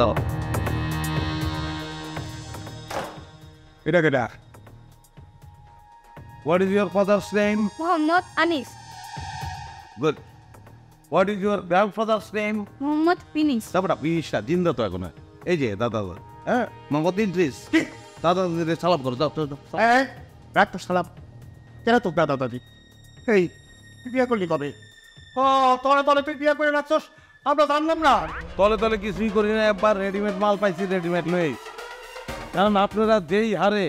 দাও এটা কেটা What is your father's name? Muhammad Anis. Good. What is your grandfather's name? Muhammad Finis. তারপরে বিশটা জিন্দা তো এখন এই যে দাদা হ্যাঁ মোহাম্মদ ইদ্রিস দাদা সালাম করো দাও একটা সালাম কেন তো দাদা দাদি এই তুই বিয়ে করলি কবে ও তলে তলে তুই বিয়ে করে রাখছস আমরা জানলাম না তলে তলে কিছুই করি না একবার রেডিমেড মাল পাইছি রেডিমেড লই কারণ আপনারা যেই হারে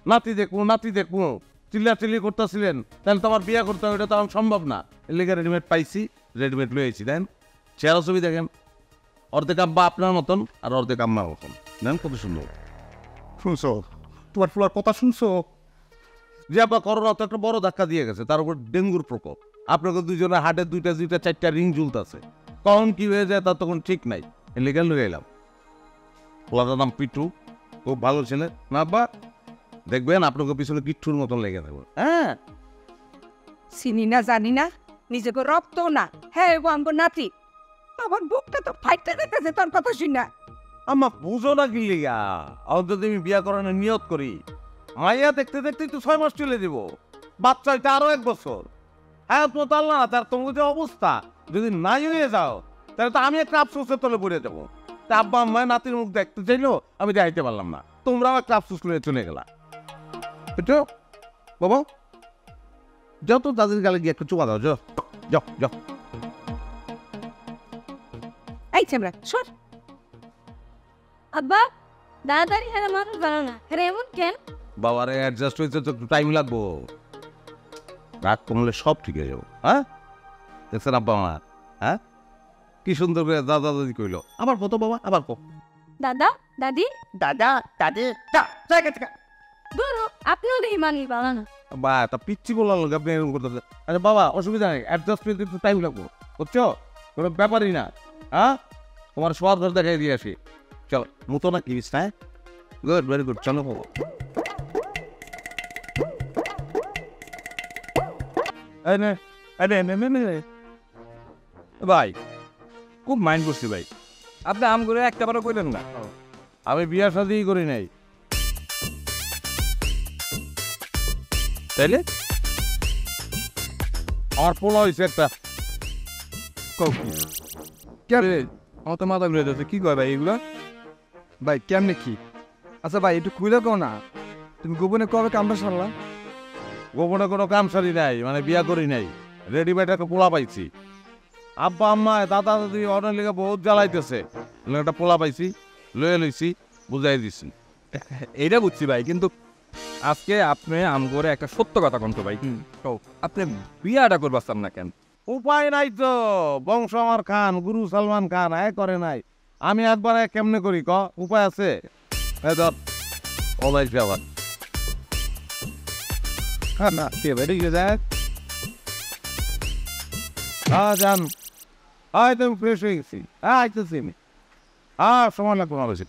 নাতি দেখবো চিল্লাচিল্লি করতেছিলেন তাহলে তো আমার বিয়ে করতে হবে এটা তো আমার সম্ভব না এর লেগে রেডিমেড পাইছি রেডিমেড লইছি দেন চেহারা ছবি দেখেন অর্ধেক আব্বা আপনার মতন আর অর্ধেক আম্মার মতন দেন কত সুন্দর শুনছো তোমার ফুলার কথা শুনছো যে আব্বা করোনা তো একটা বড় ধাক্কা দিয়ে গেছে তার উপর ডেঙ্গুর প্রকোপ আপনাকে দুজনের হাটে দুইটা চারটা রিং ঝুলতেছে কখন কি হয়ে যায় তার তখন ঠিক নাই এর লেগে লয়ে এলাম পোলাটার নাম পিটু খুব ভালো ছেলে না আব্বা দেখবেন আপনাকে পিছনে কিচ্ছুর মতন লেগে দেবো হ্যাঁ চিনি না জানি না নিজেকে রক্ত না হ্যাঁ ও আমার নাতি আমার বুকটা তো ফাইটতে দেখতেছে তোর কথা শুন না আম্মা বুঝো না কি লিগা অন্তত আমি বিয়া করানোর নিয়ত করি মাইয়া দেখতে দেখতে তো 6 মাস চলে দিব বাচ্চা এটা আরো 1 বছর হ্যাঁ তো তার না তার তোমার যে অবস্থা যদি নাই হয়ে যাও তাহলে তো আমি একটা আফসোসের তলে পড়ে যাবো তা আব্বা আম্মা নাতির মুখ দেখতে চাইলো আমি দেখাইতে পারলাম না তোমরাও একটা আফসোস করে চলে গেলা বুঝছো বাবা যাও তো দাদির গালে গিয়ে একটু চুমা দাও যাও যাও যাও এই চেমরা সর আব্বা দাদারি হেরা মানুষ জানো না হেরা এমন কেন বাবারে অ্যাডজাস্ট হইতে তো একটু টাইম লাগবো রাগ কমলে সব ঠিক হয়ে যাবো হ্যাঁ দেখছেন আব্বা আমার হ্যাঁ কি সুন্দর করে দাদা দাদি কইলো আবার কত বাবা আবার কো দাদা দাদি দাদা দাদি জায়গা থেকে ধরো আপনিও দেখি মানুষ ভালো না বা তা পিচ্ছি বলার লোক আপনি এরকম করতেছে আচ্ছা বাবা অসুবিধা নেই অ্যাডজাস্ট হইতে একটু টাইম লাগবো বুঝছো কোনো ব্যাপারই না হ্যাঁ তোমার সবার ঘর দেখাই দিয়ে আসি চলো মতো না কি হ্যাঁ গুড ভেরি গুড চলো বাবা ভাই খুব মাইন্ড করছি ভাই আপনি আম করে একটা বারও কইলেন না আমি বিয়ার সাথেই করি নাই তাইলে আমার পোলা হয়েছে একটা কে আমার তো মাথা ঘুরে যাচ্ছে কি কয় ভাই এগুলো ভাই কেমনে কি আচ্ছা ভাই একটু খুলে কও না তুমি গোপনে কবে কামটা সারলা গোপনে কোনো কাম সারি নাই মানে বিয়া করি নাই রেডিমেড একটা পোলা পাইছি আব্বা আম্মা দাদা দাদি অনেক লেগে বহুত জ্বালাইতেছে একটা পোলা পাইছি লয়ে লইছি বুঝাই দিছি এইটা বুঝছি ভাই কিন্তু আজকে আপনি আম করে একটা সত্য কথা কন্ত ভাই আপনি বিয়াটা করবাম না কেন উপায় নাই তো বংশ আমার খান গুরু সালমান খান করে নাই আমি একবার কেমনে করি ক উপায় আছে ধর ওলাই যাবার হ্যাঁ না বেড়ে গিয়ে যায় যান তুমি ফ্রেশ হয়ে গেছি আইতেছি আমি সময় লাগবে আমার বেশি